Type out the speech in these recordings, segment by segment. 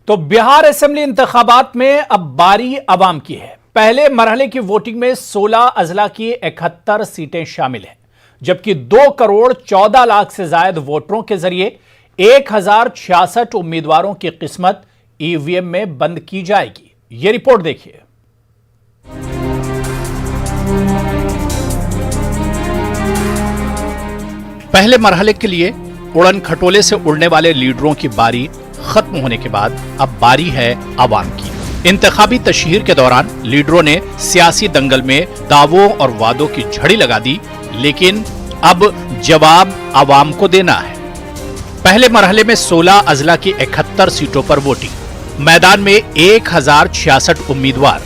तो बिहार असेंबली इंतखाबात में अब बारी अवाम की है। पहले मरहले की वोटिंग में 16 अजला की 71 सीटें शामिल हैं, जबकि 2 करोड़ 14 लाख से ज्यादा वोटरों के जरिए 1066 उम्मीदवारों की किस्मत ईवीएम में बंद की जाएगी। यह रिपोर्ट देखिए। पहले मरहले के लिए उड़न खटोले से उड़ने वाले लीडरों की बारी खत्म होने के बाद अब बारी है अवाम की। इंतखाबी तशहीर के दौरान लीडरों ने सियासी दंगल में दावों और वादों की झड़ी लगा दी, लेकिन अब जवाब अवाम को देना है। पहले मरहले में 16 अजला की 71 सीटों पर वोटिंग। मैदान में 1066 उम्मीदवार,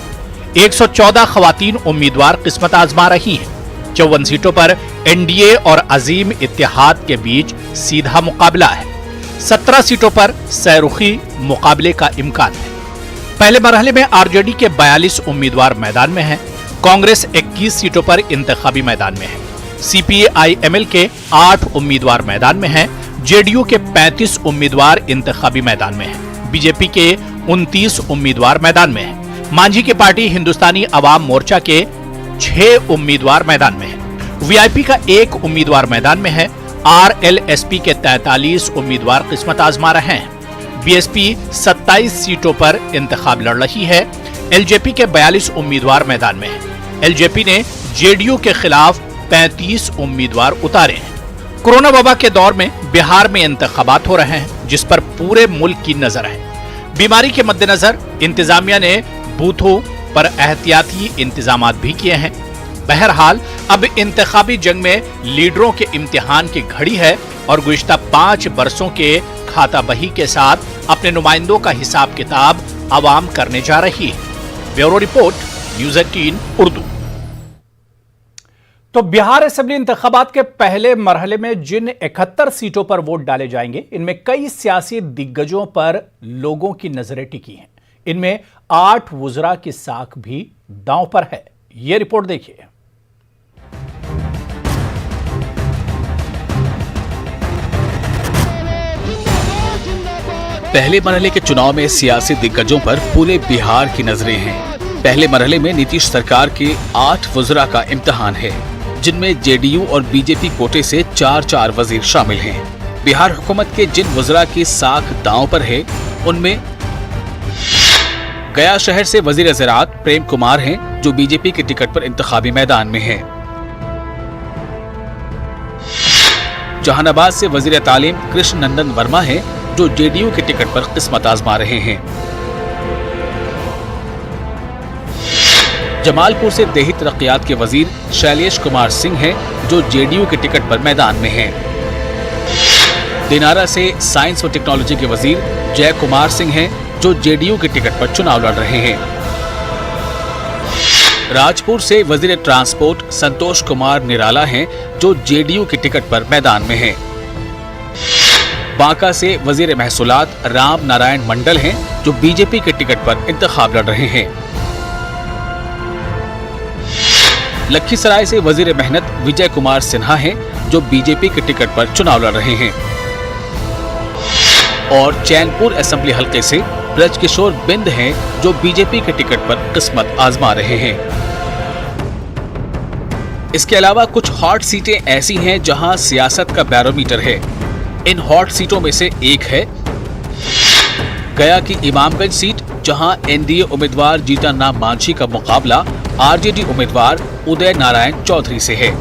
114 खवातीन उम्मीदवार किस्मत आजमा रही हैं। 54 सीटों पर एनडीए और अजीम इत्तेहाद के बीच सीधा मुकाबला है। 17 सीटों पर सैरुखी मुकाबले का इम्कान है। पहले मरहले में आरजेडी के 42 उम्मीदवार मैदान में हैं। कांग्रेस 21 सीटों पर इंतखाबी मैदान में है। सीपीआई-एमएल के 8 उम्मीदवार मैदान में हैं। जेडीयू के 35 उम्मीदवार इंतखाबी मैदान में हैं। बीजेपी के 29 उम्मीदवार मैदान में हैं। मांझी की पार्टी हिंदुस्तानी अवाम मोर्चा के 6 उम्मीदवार मैदान में है। वीआईपी का 1 उम्मीदवार मैदान में है। आरएलएसपी के 43 उम्मीदवार किस्मत आजमा रहे हैं। बीएसपी 27 सीटों पर इंतखाब लड़ रही है। एलजेपी के 42 उम्मीदवार मैदान में हैं। एलजेपी ने जेडीयू के खिलाफ 35 उम्मीदवार उतारे हैं। कोरोना वबा के दौर में बिहार में इंतखाबात हो रहे हैं, जिस पर पूरे मुल्क की नजर है। बीमारी के मद्देनजर इंतजामिया ने बूथों पर एहतियाती इंतजामात भी किए हैं। बहरहाल अब इंतखाबी जंग में लीडरों के इम्तिहान की घड़ी है और गुज़िश्ता 5 बरसों के खाता बही के साथ अपने नुमाइंदों का हिसाब किताब आवाम करने जा रही है। Bureau report, news 18 Urdu. तो बिहार असेंबली इंतखाबात के पहले मरहले में जिन 71 सीटों पर वोट डाले जाएंगे, इनमें कई सियासी दिग्गजों पर लोगों की नजरें टिकी हैं। इनमें 8 वुज़रा की साख भी दांव पर है। यह रिपोर्ट देखिए। पहले मरहले के चुनाव में सियासी दिग्गजों पर पूरे बिहार की नजरें हैं। पहले मरहले में नीतीश सरकार के 8 वुज़रा का इम्तिहान है, जिनमें जेडीयू और बीजेपी कोटे से 4-4 वजीर शामिल हैं। बिहार हुकूमत के जिन वुज़रा की साख दांव पर है, उनमें गया शहर से वजीर ज़राअत प्रेम कुमार हैं, जो बीजेपी के टिकट पर इंतखाबी मैदान में हैं। जहानाबाद से वजीर तालीम कृष्ण नंदन वर्मा हैं, जो जेडीयू के टिकट पर किस्मत आजमा रहे हैं। जमालपुर से देही तरक्कियात के वजीर शैलेश कुमार सिंह हैं, जो जेडीयू के टिकट पर मैदान में हैं। दिनारा से साइंस और टेक्नोलॉजी के वजीर जय कुमार सिंह हैं, जो जेडीयू के टिकट पर चुनाव लड़ रहे हैं। राजपुर से वजीर ट्रांसपोर्ट संतोष कुमार निराला हैं, जो जेडीयू के टिकट पर मैदान में हैं। बांका से वजीर महसूलात राम नारायण मंडल हैं, जो बीजेपी के टिकट पर इंतखाब लड़ रहे हैं। लखीसराय से वजीर मेहनत विजय कुमार सिन्हा हैं, जो बीजेपी के टिकट पर चुनाव लड़ रहे हैं। और चैनपुर असेंबली हलके से ब्रजकिशोर बिंद हैं, जो बीजेपी के टिकट पर किस्मत आजमा रहे हैं। इसके अलावा कुछ हॉट सीटें ऐसी हैं जहां सियासत का बैरोमीटर है। इन हॉट सीटों में से एक है गया की इमामगंज सीट, जहां एनडीए उम्मीदवार जीतन राम मांझी का मुकाबला आरजेडी उम्मीदवार उदय नारायण चौधरी से है।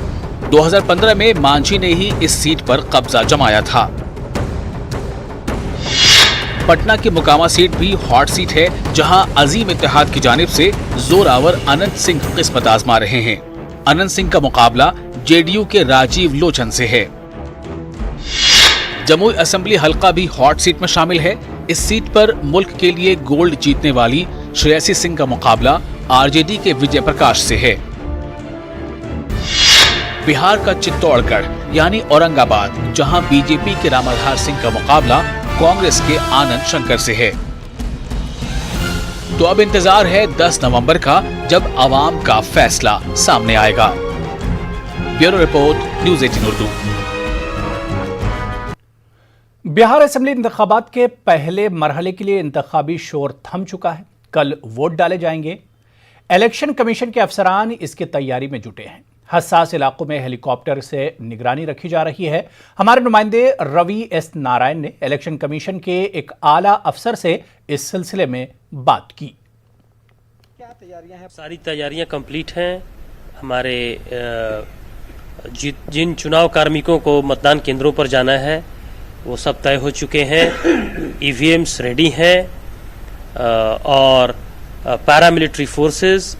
2015 में मांझी ने ही इस सीट पर कब्जा जमाया था। पटना की मुकामा सीट भी हॉट सीट है, जहां अजीम इत्तेहाद की जानिब से जोरावर अनंत सिंह किस्मत आजमा रहे हैं। अनंत सिंह का मुकाबला जेडीयू के राजीव लोचन से है। जमुई असेंबली हलका भी हॉट सीट में शामिल है। इस सीट पर मुल्क के लिए गोल्ड जीतने वाली श्रेयसी सिंह का मुकाबला आरजेडी के विजय प्रकाश से है। बिहार का चित्तौड़गढ़ यानी औरंगाबाद, जहां बीजेपी के रामाधार सिंह का मुकाबला कांग्रेस के आनंद शंकर से है। तो अब इंतजार है 10 नवंबर का, जब अवाम का फैसला सामने आएगा। Bureau report, news 18 Urdu. Bihar assembly इंतखाबात के पहले मरहले के लिए इंतखाबी शोर थम चुका है। कल वोट डाले जाएंगे। इलेक्शन कमीशन के अफसरान इसकी तैयारी में जुटे हैं। हसास इलाकों में हेलीकॉप्टर से निगरानी रखी जा रही है। हमारे नुमाइंदे रवि एस नारायण ने इलेक्शन कमीशन के एक आला अफसर से इस सिलसिले में बात की। क्या तैयारियां हैं? सारी तैयारियां कंप्लीट हैं। हमारे जिन चुनाव कार्मिकों को मतदान केंद्रों पर जाना है वो सब तय हो चुके हैं। ईवीएम्स रेडी हैं और पैरामिलिट्री फोर्सेस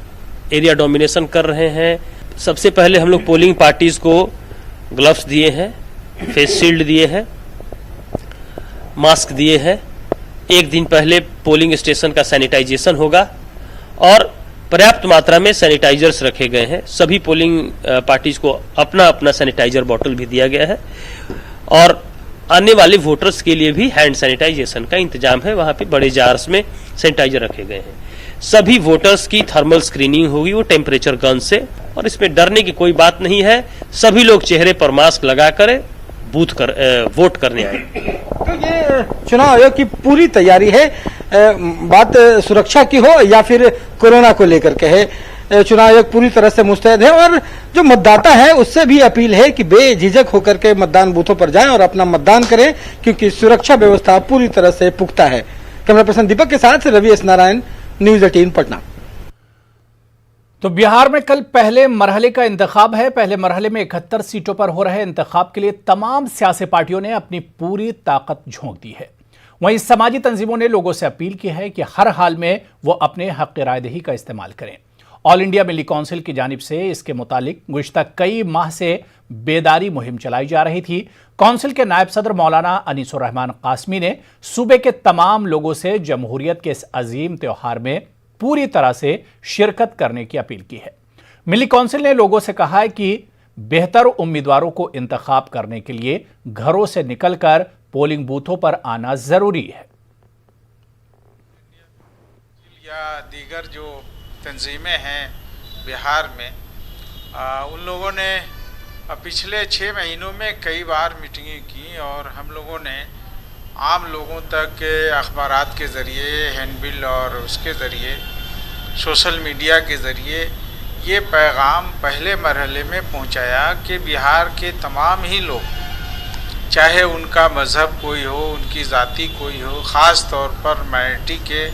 एरिया डोमिनेशन कर रहे हैं। सबसे पहले हम लोग पोलिंग पार्टीज को ग्लव्स दिए हैं, फेस शील्ड दिए हैं, मास्क दिए हैं। एक दिन पहले पोलिंग स्टेशन का सैनिटाइजेशन होगा और पर्याप्त मात्रा में सैनिटाइजर्स रखे गए हैं। सभी पोलिंग पार्टीज को अपना अपना सैनिटाइजर बॉटल भी दिया गया है और आने वाले वोटर्स के लिए भी हैंड सैनिटाइजेशन का इंतजाम है। वहां पे बड़े जार्स में सैनिटाइजर रखे गए हैं। सभी वोटर्स की थर्मल स्क्रीनिंग होगी, वो टेम्परेचर गन से, और इसमें डरने की कोई बात नहीं है। सभी लोग चेहरे पर मास्क लगाकर वोट करने आए। तो ये चुनाव आयोग की पूरी तैयारी है। बात सुरक्षा की हो या फिर कोरोना को लेकर के है, चुनाव आयोग पूरी तरह से मुस्तैद है और जो मतदाता है उससे भी अपील है कि बेझिझक होकर के मतदान बूथों पर जाएं और अपना मतदान करें, क्योंकि सुरक्षा व्यवस्था पूरी तरह से पुख्ता है। कैमरा पर्सन दीपक के साथ रवि एस नारायण, न्यूज 18 पटना। तो बिहार में कल पहले मरहले का इंतखाब है। पहले मरहले में 71 सीटों पर हो रहे इंतखाब के लिए तमाम सियासी पार्टियों ने अपनी पूरी ताकत झोंक दी है। वहीं समाजी तंजीमों ने लोगों से अपील की है कि हर हाल में वो अपने हक रायदही का इस्तेमाल करें। ऑल इंडिया मिली काउंसिल की जानिब से इसके मुतालिक गुज़िश्ता कई माह से बेदारी मुहिम चलाई जा रही थी। काउंसिल के नायब सदर मौलाना अनीसुर रहमान कासमी ने सूबे के तमाम लोगों से जमहूरियत के इस अजीम त्योहार में पूरी तरह से शिरकत करने की अपील की है। मिली काउंसिल ने लोगों से कहा है कि बेहतर उम्मीदवारों को इंतखाब करने के लिए घरों से निकलकर पोलिंग बूथों पर आना जरूरी है। या दीगर जो तंजीमें हैं बिहार में, उन लोगों ने पिछले 6 महीनों में कई बार मीटिंगें की और हम लोगों ने आम लोगों तक अखबारात के ज़रिए, हैंडबिल और उसके ज़रिए, सोशल मीडिया के ज़रिए ये पैगाम पहले मरहले में पहुंचाया कि बिहार के तमाम ही लोग, चाहे उनका मज़हब कोई हो, उनकी ज़ाति कोई हो, ख़ास तौर पर माइनॉरिटी के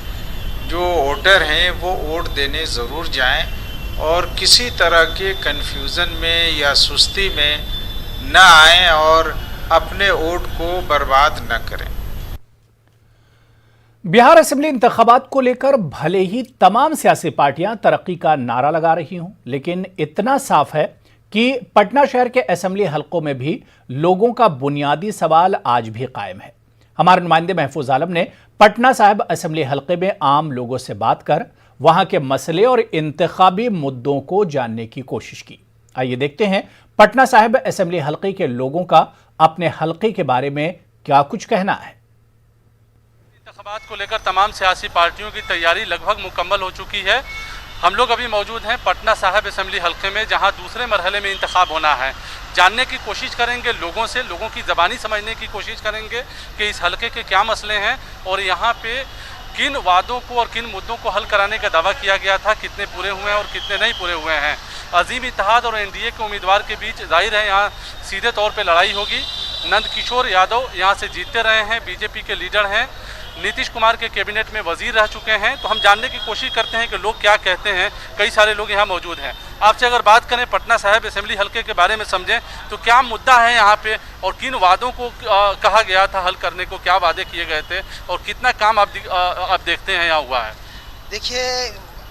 जो वोटर हैं वो वोट देने ज़रूर जाएं और किसी तरह के कन्फ्यूज़न में या सुस्ती में न आएं और अपने वोट को बर्बाद न करें। बिहार असेंबली इंतखाबात को लेकर भले ही तमाम सियासी पार्टियां तरक्की का नारा लगा रही हों, लेकिन इतना साफ है कि पटना शहर के असेंबली हलकों में भी लोगों का बुनियादी सवाल आज भी कायम है। हमारे नुमाइंदे महफूज आलम ने पटना साहिब असेंबली हलके में आम लोगों से बात कर वहां के मसले और इंतखाबी मुद्दों को जानने की कोशिश की। आइए देखते हैं पटना साहिब असेंबली हलके के लोगों का अपने हलके के बारे में क्या कुछ कहना है। इंतखाबात को लेकर तमाम सियासी पार्टियों की तैयारी लगभग मुकम्मल हो चुकी है। हम लोग अभी मौजूद हैं पटना साहिब असेंबली हलके में, जहां दूसरे मरहले में इंतखाब होना है। जानने की कोशिश करेंगे लोगों से, लोगों की ज़बानी समझने की कोशिश करेंगे कि इस हलके के क्या मसले हैं और यहाँ पे किन वादों को और किन मुद्दों को हल कराने का दावा किया गया था, कितने पूरे हुए हैं और कितने नहीं पूरे हुए हैं। अजीम इत्तेहाद और एनडीए के उम्मीदवार के बीच जाहिर है यहाँ सीधे तौर पर लड़ाई होगी। नंद किशोर यादव यहाँ से जीतते रहे हैं, बीजेपी के लीडर हैं, नीतीश कुमार के कैबिनेट में वजीर रह चुके हैं। तो हम जानने की कोशिश करते हैं कि लोग क्या कहते हैं। कई सारे लोग यहाँ मौजूद हैं। आपसे अगर बात करें पटना साहिब असेंबली हलके के बारे में समझें तो क्या मुद्दा है यहाँ पे और किन वादों को कहा गया था हल करने को, क्या वादे किए गए थे और कितना काम आप देखते हैं यहाँ हुआ है? देखिए,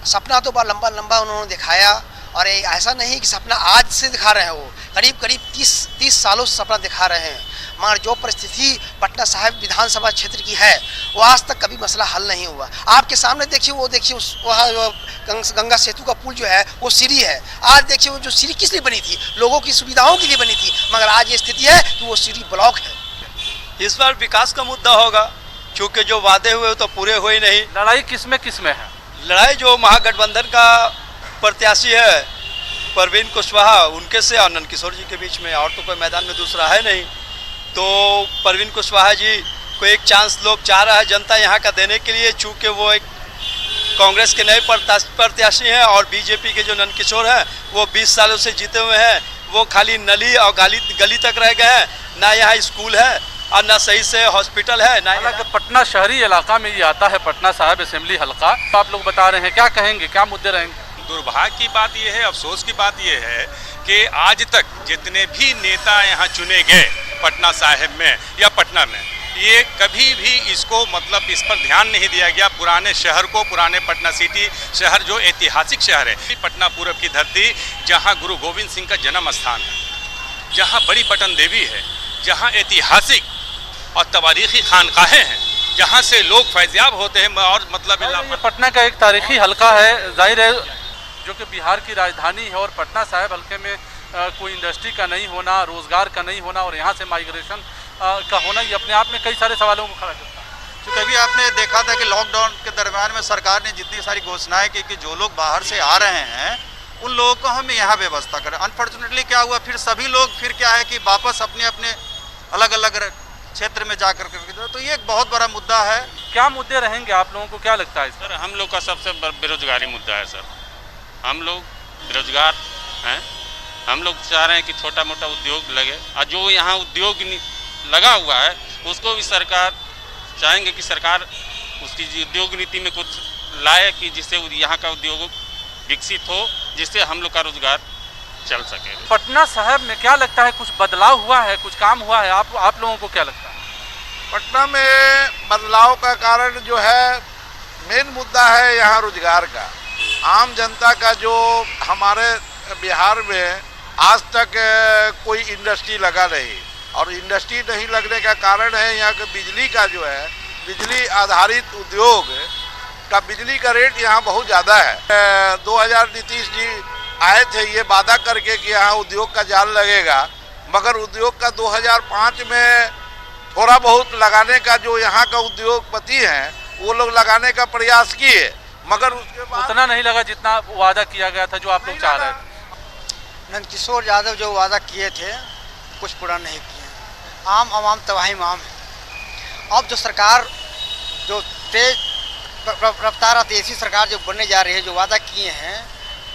सपना तो बड़ा लंबा लंबा उन्होंने दिखाया और ऐसा नहीं कि सपना आज से दिखा रहे हैं, वो करीब 30 सालों से सपना दिखा रहे हैं। मगर जो परिस्थिति पटना साहिब विधानसभा क्षेत्र की है वो आज तक कभी मसला हल नहीं हुआ। आपके सामने देखिए, वो देखिए वहाँ गंगा सेतु का पुल जो है वो सीढ़ी है। आज देखिए वो जो सीढ़ी किस लिए बनी थी, लोगों की सुविधाओं के लिए बनी थी, मगर आज ये स्थिति है कि वो सीढ़ी ब्लॉक है। इस बार विकास का मुद्दा होगा, क्योंकि जो वादे हुए तो पूरे हुए नहीं। लड़ाई किस में है? लड़ाई जो महागठबंधन का प्रत्याशी है परवीन कुशवाहा, उनके से आनंद किशोर जी के बीच में, और तो कोई मैदान में दूसरा है नहीं। तो परवीन कुशवाहा जी को एक चांस लोग चाह रहा है जनता यहाँ का देने के लिए, चूँकि वो एक कांग्रेस के नए प्रत्याशी हैं और बीजेपी के जो नंदकिशोर हैं वो 20 सालों से जीते हुए हैं, वो खाली नली और गली तक रह गए हैं, ना यहाँ स्कूल है और ना सही से हॉस्पिटल है ना। हालांकि पटना शहरी इलाका में ये आता है पटना साहिब असेंबली हल्का, तो आप लोग बता रहे हैं, क्या कहेंगे, क्या मुद्दे रहेंगे? दुर्भाग्य की बात यह है, अफसोस की बात यह है कि आज तक जितने भी नेता यहाँ चुने गए पटना साहिब में या पटना में, ये कभी भी इसको मतलब इस पर ध्यान नहीं दिया गया। पुराने शहर को, पुराने पटना सिटी शहर जो ऐतिहासिक शहर है, पटना पूरब की धरती, जहाँ गुरु गोविंद सिंह का जन्म स्थान है, जहाँ बड़ी पटन देवी है, जहाँ ऐतिहासिक और तवारीखी खानकाहें हैं, जहाँ से लोग फैज़याब होते हैं और मतलब ये पटना का एक तारीखी हल्का है, जाहिर है जो कि बिहार की राजधानी है, और पटना साहिब हल्के में कोई इंडस्ट्री का नहीं होना, रोज़गार का नहीं होना और यहाँ से माइग्रेशन का होना, ये अपने आप में कई सारे सवालों को खड़ा करता है। क्योंकि अभी आपने देखा था कि लॉकडाउन के दरम्यान में सरकार ने जितनी सारी घोषणाएं की कि जो लोग बाहर से आ रहे हैं उन लोगों को हम यहाँ व्यवस्था करें। अनफॉर्चुनेटली क्या हुआ, फिर सभी लोग फिर क्या है कि वापस अपने अपने अलग अलग क्षेत्र में जा कर तो ये एक बहुत बड़ा मुद्दा है। क्या मुद्दे रहेंगे, आप लोगों को क्या लगता है? सर हम लोग का सबसे बेरोजगारी मुद्दा है सर। हम लोग बेरोजगार हैं, हम लोग चाह रहे हैं कि छोटा मोटा उद्योग लगे, और जो यहाँ उद्योग लगा हुआ है उसको भी सरकार चाहेंगे कि सरकार उसकी उद्योग नीति में कुछ लाए कि जिससे यहाँ का उद्योग विकसित हो, जिससे हम लोग का रोजगार चल सके। पटना साहिब में क्या लगता है, कुछ बदलाव हुआ है, कुछ काम हुआ है? आप लोगों को क्या लगता है? पटना में बदलाव का कारण जो है, मेन मुद्दा है यहाँ रोजगार का। आम जनता का जो हमारे बिहार में आज तक कोई इंडस्ट्री लगा नहीं, और इंडस्ट्री नहीं लगने का कारण है यहाँ के बिजली का जो है, बिजली आधारित उद्योग का बिजली का रेट यहाँ बहुत ज़्यादा है। 2000 नीतीश जी आए थे ये वादा करके कि यहाँ उद्योग का जाल लगेगा, मगर उद्योग का 2005 में थोड़ा बहुत लगाने का जो यहाँ का उद्योगपति हैं वो लोग लगाने का प्रयास किए, मगर उसके बाद उतना नहीं लगा जितना वादा किया गया था, जो आप लोग चाह रहे थे। नंदकिशोर यादव जो वादा किए थे कुछ पूरा नहीं किए, आम आवाम तबाही माम है। अब जो सरकार जो तेज रफ्तार तेजी सरकार जो बनने जा रही है, जो वादा किए हैं,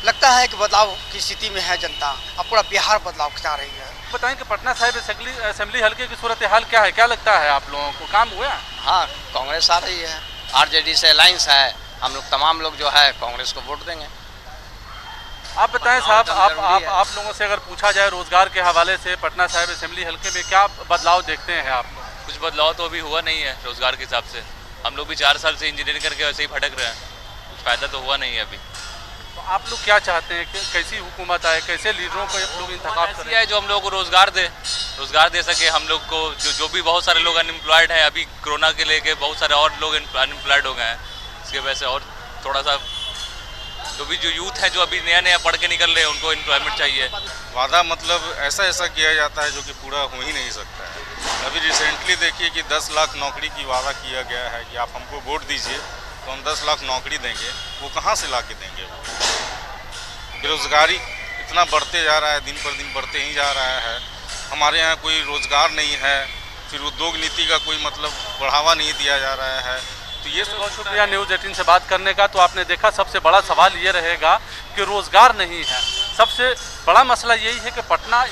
लगता है कि बदलाव की स्थिति में है जनता। अब पूरा बिहार बदलाव चाह रही है। बताएं कि पटना साहिब असेंबली हल्के की सूरत हाल क्या है, क्या लगता है आप लोगों को, काम हुआ? हाँ, कांग्रेस आ रही है, आरजेडी से अलायंस है, हम लोग तमाम लोग जो है कांग्रेस को वोट देंगे। आप बताएं साहब, आप लोगों से अगर पूछा जाए रोजगार के हवाले से पटना साहिब असेंबली हल्के में क्या बदलाव देखते हैं आप लोग? कुछ बदलाव तो अभी हुआ नहीं है रोजगार के हिसाब से। हम लोग भी 4 साल से इंजीनियरिंग करके वैसे ही भटक रहे हैं, कुछ फायदा तो हुआ नहीं है अभी। तो आप लोग क्या चाहते हैं कि कैसी हुकूमत आए, कैसे लीडरों को लोग इंतखाब करें? है जो हम लोगों को रोजगार दे सके। हम लोग को जो भी बहुत सारे लोग अनएम्प्लॉयड हैं, अभी कोरोना के लेके बहुत सारे और लोग अनएम्प्लॉयड हो गए हैं, इसके वजह से और थोड़ा सा जो यूथ है जो अभी नया पढ़ के निकल रहे हैं उनको एम्प्लॉयमेंट चाहिए। वादा मतलब ऐसा किया जाता है जो कि पूरा हो ही नहीं सकता है। अभी रिसेंटली देखिए कि 10 लाख नौकरी की वादा किया गया है कि आप हमको वोट दीजिए तो हम 10 लाख नौकरी देंगे, वो कहाँ से ला के देंगे? बेरोजगारी इतना बढ़ते जा रहा है, दिन पर दिन बढ़ते ही जा रहा है। हमारे यहाँ कोई रोजगार नहीं है, फिर उद्योग नीति का कोई मतलब बढ़ावा नहीं दिया जा रहा है। तो ये बहुत शुक्रिया न्यूज़ 18 से बात करने का। तो आपने देखा, सबसे बड़ा सवाल ये रहेगा कि रोज़गार नहीं है। सबसे बड़ा मसला यही है कि पटना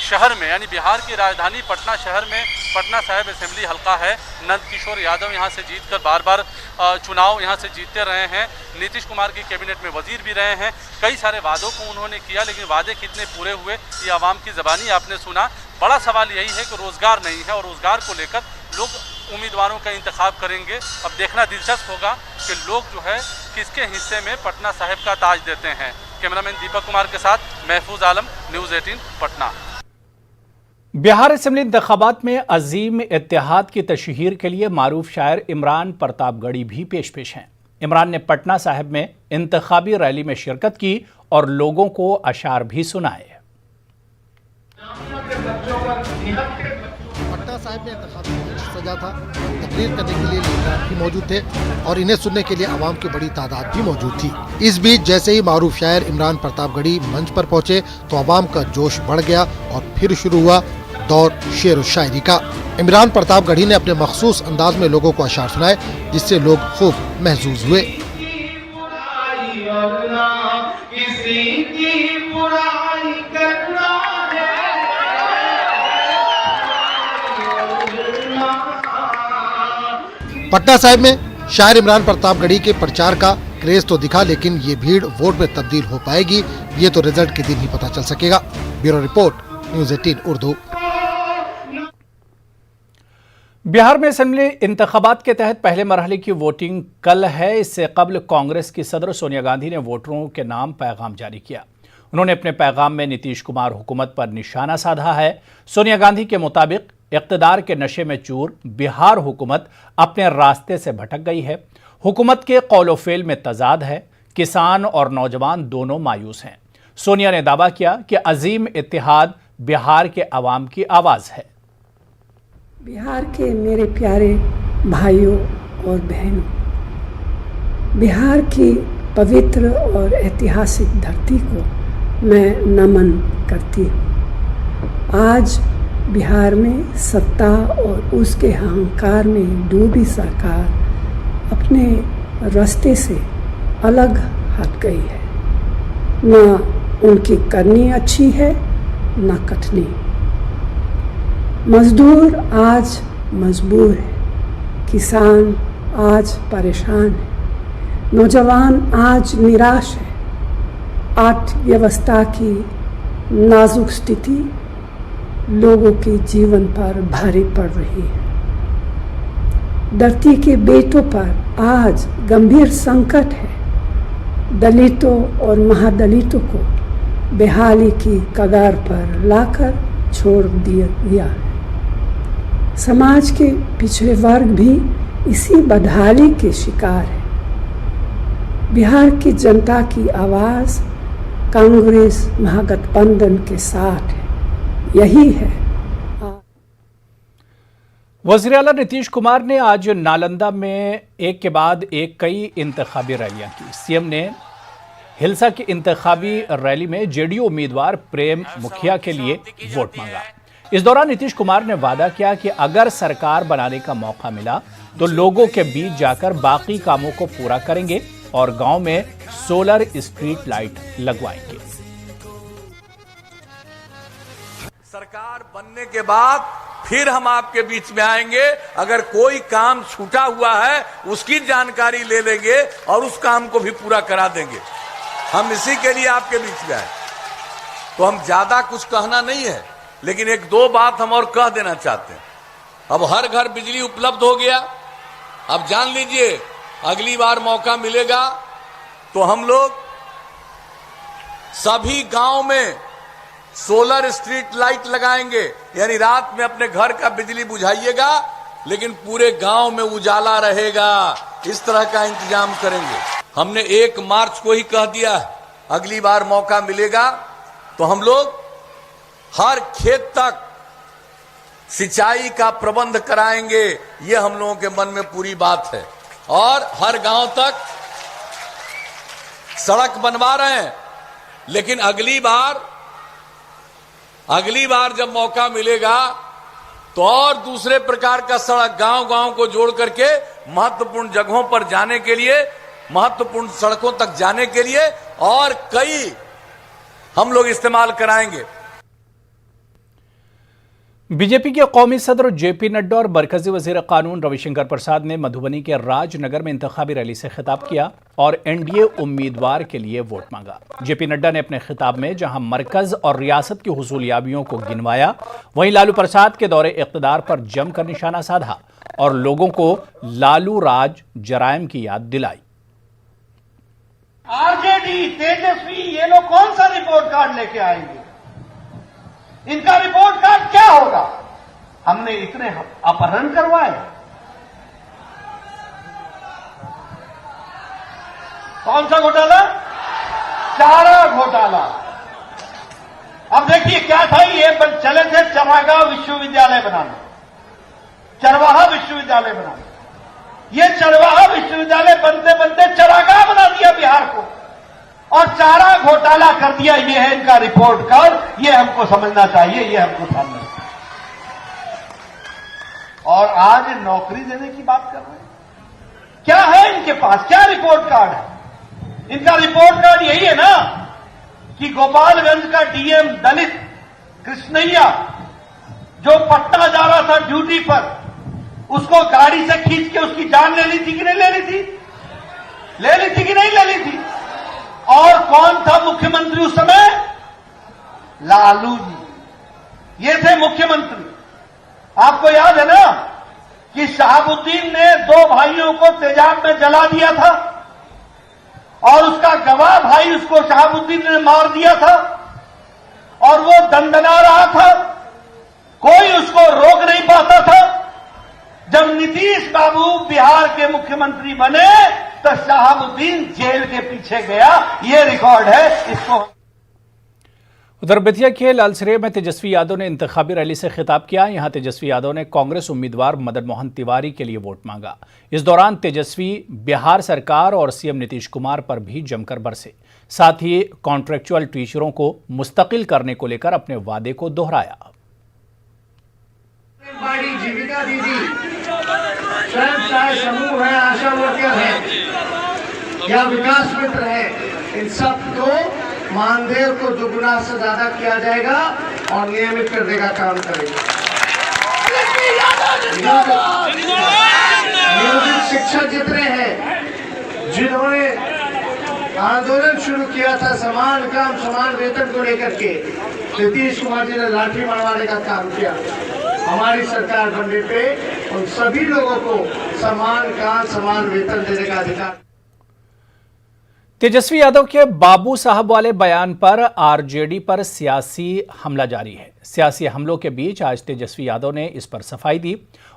शहर में, यानी बिहार की राजधानी पटना शहर में पटना साहिब असेंबली हल्का है। नंदकिशोर यादव यहाँ से जीतकर बार बार चुनाव यहाँ से जीतते रहे हैं। नीतीश कुमार की कैबिनेट में वजीर भी रहे हैं। कई सारे वादों को उन्होंने किया, लेकिन वादे कितने पूरे हुए ये आवाम की ज़बानी आपने सुना। बड़ा सवाल यही है कि रोज़गार नहीं है, और रोज़गार को लेकर लोग उम्मीदवारों का इंतखाब करेंगे। अब देखना दिलचस्प होगा कि लोग जो है किसके हिस्से में पटना साहिब का ताज देते हैं। कैमरामैन दीपक कुमार के साथ महफूज आलम, न्यूज़ 18 पटना। बिहार असेंबली इंतखाबात में अजीम इत्तेहाद की तशहीर के लिए मारूफ शायर इमरान प्रतापगढ़ी भी पेश हैं। इमरान ने पटना साहिब में इंतखाबी रैली में शिरकत की और लोगों को अशार भी सुनाए। पटना साहिब में इंतखाबी सजा था, तकरीर करने के लिए लीडर भी मौजूद थे और इन्हें सुनने के लिए आवाम की बड़ी तादाद भी मौजूद थी। इस बीच जैसे ही मारूफ शायर इमरान प्रतापगढ़ी मंच पर पहुंचे तो आवाम का जोश बढ़ गया और फिर शुरू हुआ दौर शेर व शायरी का। इमरान प्रतापगढ़ी ने अपने मखसूस अंदाज में लोगों को अशार सुनाए, जिससे लोग खूब महजूज हुए। पटना साहिब में शायर इमरान प्रतापगढ़ी के प्रचार का क्रेज तो दिखा, लेकिन ये भीड़ वोट में तब्दील हो पाएगी, ये तो रिजल्ट के दिन ही पता चल सकेगा। Bureau report, news 18 Urdu. Bihar में असेंबली इंतखाबात के तहत पहले मरहले की वोटिंग कल है। इससे कबल कांग्रेस की सदर सोनिया गांधी ने वोटरों के नाम पैगाम जारी किया। उन्होंने अपने पैगाम में नीतीश कुमार हुकूमत पर निशाना साधा है। सोनिया गांधी के मुताबिक इक़्तिदार के नशे में चूर बिहार हुकूमत अपने रास्ते से भटक गई है। हुकूमत के कौलो फेल में तजाद है। किसान और नौजवान दोनों मायूस हैं। सोनिया ने दावा किया कि अजीम इत्तेहाद बिहार के अवाम की आवाज़ है। बिहार के मेरे प्यारे भाइयों और बहनों, बिहार की पवित्र और ऐतिहासिक धरती को मैं नमन करती हूँ। आज बिहार में सत्ता और उसके अहंकार में डूबी सरकार अपने रास्ते से अलग हट गई है। न उनकी करनी अच्छी है, न कटनी। मजदूर आज मजबूर है, किसान आज परेशान है, नौजवान आज निराश है। अर्थव्यवस्था की नाजुक स्थिति लोगों के जीवन पर भारी पड़ रही है। धरती के बेटों पर आज गंभीर संकट है। दलितों और महादलितों को बेहाली की कगार पर लाकर छोड़ दिया है। समाज के पिछड़े वर्ग भी इसी बदहाली के शिकार है। बिहार की जनता की आवाज़ कांग्रेस महागठबंधन के साथ है, यही है। वज़ीर आला नीतीश कुमार ने आज नालंदा में एक के बाद एक कई इंतखाबी रैलियां की। सीएम ने हिलसा की इंतखाबी रैली में जेडीयू उम्मीदवार प्रेम मुखिया के लिए वोट मांगा। इस दौरान नीतीश कुमार ने वादा किया कि अगर सरकार बनाने का मौका मिला तो लोगों के बीच जाकर बाकी कामों को पूरा करेंगे और गांव में सोलर स्ट्रीट लाइट लगवाएंगे। सरकार बनने के बाद फिर हम आपके बीच में आएंगे। अगर कोई काम छूटा हुआ है उसकी जानकारी ले लेंगे और उस काम को भी पूरा करा देंगे। हम इसी के लिए आपके बीच में आए। तो हम ज्यादा कुछ कहना नहीं है, लेकिन एक दो बात हम और कह देना चाहते हैं। अब हर घर बिजली उपलब्ध हो गया। अब जान लीजिए, अगली बार मौका मिलेगा तो हम लोग सभी गांव में सोलर स्ट्रीट लाइट लगाएंगे। यानी रात में अपने घर का बिजली बुझाइएगा, लेकिन पूरे गांव में उजाला रहेगा। इस तरह का इंतजाम करेंगे। हमने 1 मार्च को ही कह दिया है, अगली बार मौका मिलेगा तो हम लोग हर खेत तक सिंचाई का प्रबंध कराएंगे। ये हम लोगों के मन में पूरी बात है। और हर गांव तक सड़क बनवा रहे हैं। लेकिन अगली बार जब मौका मिलेगा तो और दूसरे प्रकार का सड़क गांव-गांव को जोड़ करके महत्वपूर्ण जगहों पर जाने के लिए, महत्वपूर्ण सड़कों तक जाने के लिए और कई हम लोग इस्तेमाल कराएंगे। बीजेपी के कौमी सदर जेपी नड्डा और मरकजी वजीर कानून रविशंकर प्रसाद ने मधुबनी के राजनगर में इंतखाबी रैली से खिताब किया और एनडीए उम्मीदवार के लिए वोट मांगा। जेपी नड्डा ने अपने खिताब में जहां मरकज और रियासत की हुसूलियाबियों को गिनवाया, वहीं लालू प्रसाद के दौरे इख्तिदार पर जमकर निशाना साधा और लोगों को लालू राज जराइम की याद दिलाई। आरजेडी, तेजस्वी, ये लोग कौन सा रिपोर्ट कार्ड लेके आएंगे? इनका रिपोर्ट कार्ड क्या होगा? हमने इतने अपहरण करवाए। कौन सा घोटाला? चारा घोटाला। अब देखिए क्या था, ये चले थे चरागाह विश्वविद्यालय बनाना, चरवाहा विश्वविद्यालय बनाना। ये चरवाहा विश्वविद्यालय बनते बनते चरागाह बना दिया बिहार को और चारा घोटाला कर दिया। ये है इनका रिपोर्ट कार्ड। ये हमको समझना चाहिए, ये हमको समझना चाहिए। और आज नौकरी देने की बात कर रहे हैं। क्या है इनके पास, क्या रिपोर्ट कार्ड है? इनका रिपोर्ट कार्ड यही है ना कि गोपालगंज का डीएम दलित कृष्णैया जो पटना जा रहा था ड्यूटी पर, उसको गाड़ी से खींच के उसकी जान ले ली थी कि नहीं ले ली थी? ले ली थी कि नहीं ले ली थी? और कौन था मुख्यमंत्री उस समय? लालू जी, ये थे मुख्यमंत्री। आपको याद है ना कि शहाबुद्दीन ने 2 भाइयों को तेजाब में जला दिया था और उसका गवाह भाई उसको शहाबुद्दीन ने मार दिया था और वो दंदना रहा था, कोई उसको रोक नहीं पाता था। जब नीतीश बाबू बिहार के मुख्यमंत्री बने तो शहाबुद्दीन जेल के पीछे गया, ये रिकॉर्ड है। इसको उधर बेतिया के लालसरे में तेजस्वी यादव ने इंतखाबी रैली से खिताब किया। यहां तेजस्वी यादव ने कांग्रेस उम्मीदवार मदन मोहन तिवारी के लिए वोट मांगा। इस दौरान तेजस्वी बिहार सरकार और सीएम नीतीश कुमार पर भी जमकर बरसे। साथ ही कॉन्ट्रैक्चुअल टीचरों को मुस्तकिल करने को लेकर अपने वादे को दोहराया। जीविका दीदी, स्वयं सहायता समूह है, आशा वर्कर है या विकास मित्र है, इन सबको मानदेय को दुगुना से ज्यादा किया जाएगा और नियमित करने का काम करेगा। नियोजित शिक्षक जितने हैं जिन्होंने आंदोलन शुरू किया था समान काम समान वेतन को लेकर के, नीतीश कुमार जी ने लाठी मरवाने का काम किया। हमारी सरकार बनने पे उन सभी लोगों को समान काम समान वेतन देने का अधिकार। तेजस्वी यादव के बाबू साहब वाले बयान पर आरजेडी पर सियासी हमला जारी है। सियासी हमलों के बीच आज तेजस्वी यादव ने इस पर सफाई दी।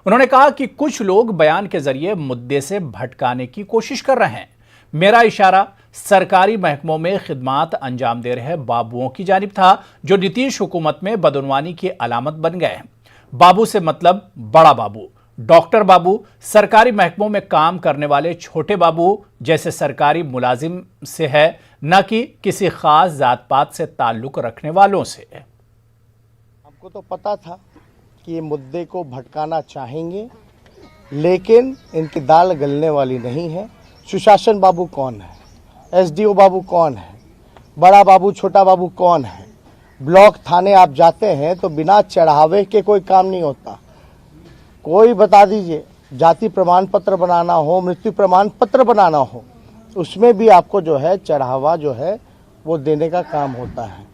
उन्होंने कहा कि कुछ लोग बयान के जरिए मुद्दे से भटकाने की कोशिश कर रहे हैं। मेरा इशारा सरकारी महकमों में खिदमात अंजाम दे रहे बाबुओं की जानिब था जो नीतीश हुकूमत में बदउनवानी की अलामत बन गए हैं। बाबू से मतलब बड़ा बाबू, डॉक्टर बाबू, सरकारी महकमों में काम करने वाले छोटे बाबू जैसे सरकारी मुलाजिम से है, न कि किसी खास जात पात से ताल्लुक रखने वालों से। हमको तो पता था कि ये मुद्दे को भटकाना चाहेंगे, लेकिन इनकी दाल गलने वाली नहीं है। सुशासन बाबू कौन है, एसडीओ बाबू कौन है, बड़ा बाबू छोटा बाबू कौन है। ब्लॉक थाने आप जाते हैं तो बिना चढ़ावे के कोई काम नहीं होता। कोई बता दीजिए, जाति प्रमाण पत्र बनाना हो, मृत्यु प्रमाण पत्र बनाना हो, उसमें भी आपको जो है चढ़ावा जो है वो देने का काम होता है।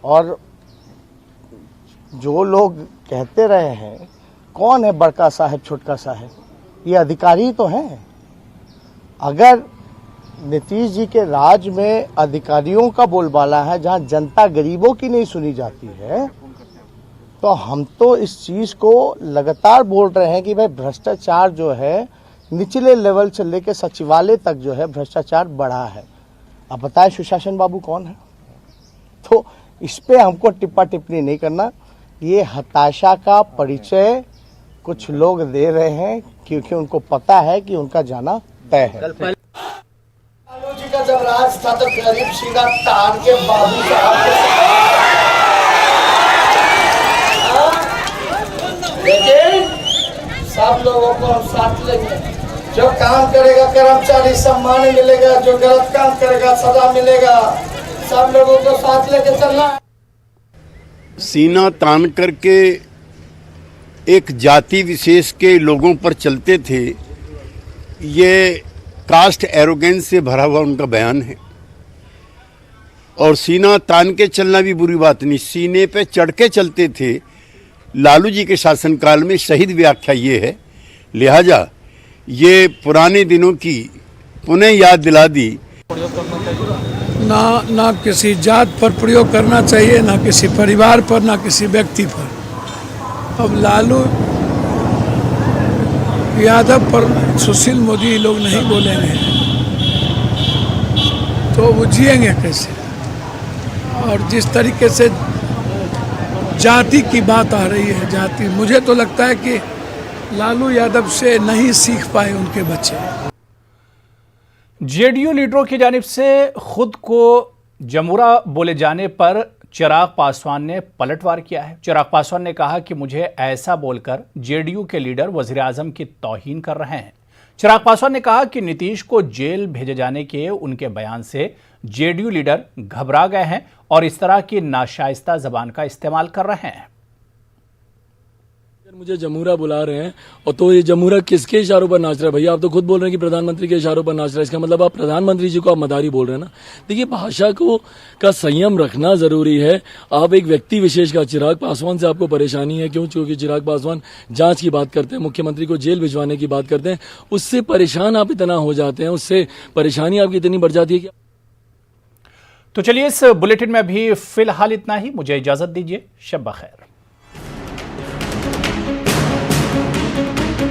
और जो लोग कहते रहे हैं कौन है बड़का साहब छोटका साहब, ये अधिकारी तो हैं। अगर नीतीश जी के राज में अधिकारियों का बोलबाला है, जहां जनता गरीबों की नहीं सुनी जाती है, तो हम तो इस चीज को लगातार बोल रहे हैं कि भाई भ्रष्टाचार जो है निचले लेवल से लेकर सचिवालय तक जो है भ्रष्टाचार बढ़ा है। अब बताएं सुशासन बाबू कौन है? तो इस पे हमको टिप्पा टिप्पणी नहीं करना। ये हताशा का परिचय कुछ लोग दे रहे हैं क्योंकि उनको पता है कि उनका जाना तय है। लालू जी का जब राज था तो गरीब सीधा तार के बाबू साहब, लेकिन सब लोगों को हम साथ लेंगे। जो काम करेगा कर्मचारी सम्मान मिलेगा, जो गलत काम करेगा सजा मिलेगा। सब लोगों को साथ लेके चलना है। सीना तान करके एक जाति विशेष के लोगों पर चलते थे, ये कास्ट एरोगेंस से भरा हुआ उनका बयान है। और सीना तान के चलना भी बुरी बात नहीं, सीने पे चढ़ के चलते थे। लालू जी के शासनकाल में शहीद व्याख्या ये है, लिहाजा ये पुराने दिनों की पुनः याद दिला दी। ना किसी जात पर प्रयोग करना चाहिए, ना किसी परिवार पर, ना किसी व्यक्ति पर। अब लालू यादव पर सुशील मोदी लोग नहीं बोलेंगे तो वो जिएंगे कैसे? और जिस तरीके से जाति की बात आ रही है, जाति, मुझे तो लगता है कि लालू यादव से नहीं सीख पाए उनके बच्चे। जेडीयू लीडरों की जानिब से खुद को जमुरा बोले जाने पर चिराग पासवान ने पलटवार किया है। चिराग पासवान ने कहा कि मुझे ऐसा बोलकर जेडीयू के लीडर वजीर आजम की तौहीन कर रहे हैं। चिराग पासवान ने कहा कि नीतीश को जेल भेजे जाने के उनके बयान से जेडीयू लीडर घबरा गए हैं और इस तरह की नाशाइस्ता जबान का इस्तेमाल कर रहे हैं। मुझे जमूरा बुला रहे हैं और तो ये जमूरा किसके इशारों पर नाच रहा है? भैया आप तो खुद बोल रहे हैं कि प्रधानमंत्री के इशारों पर नाच रहा है। इसका मतलब आप प्रधानमंत्री जी को आप मदारी बोल रहे हैं ना। देखिए, भाषा को का संयम रखना जरूरी है। आप एक व्यक्ति विशेष का, चिराग पासवान से आपको परेशानी है क्यों? क्योंकि चिराग पासवान जांच की बात करते हैं, मुख्यमंत्री को जेल भिजवाने की बात करते हैं, उससे परेशान आप इतना हो जाते हैं, उससे परेशानी आपकी इतनी बढ़ जाती है कि। तो चलिए, इस बुलेटिन में भी फिलहाल इतना ही। मुझे इजाजत दीजिए। शब बखैर।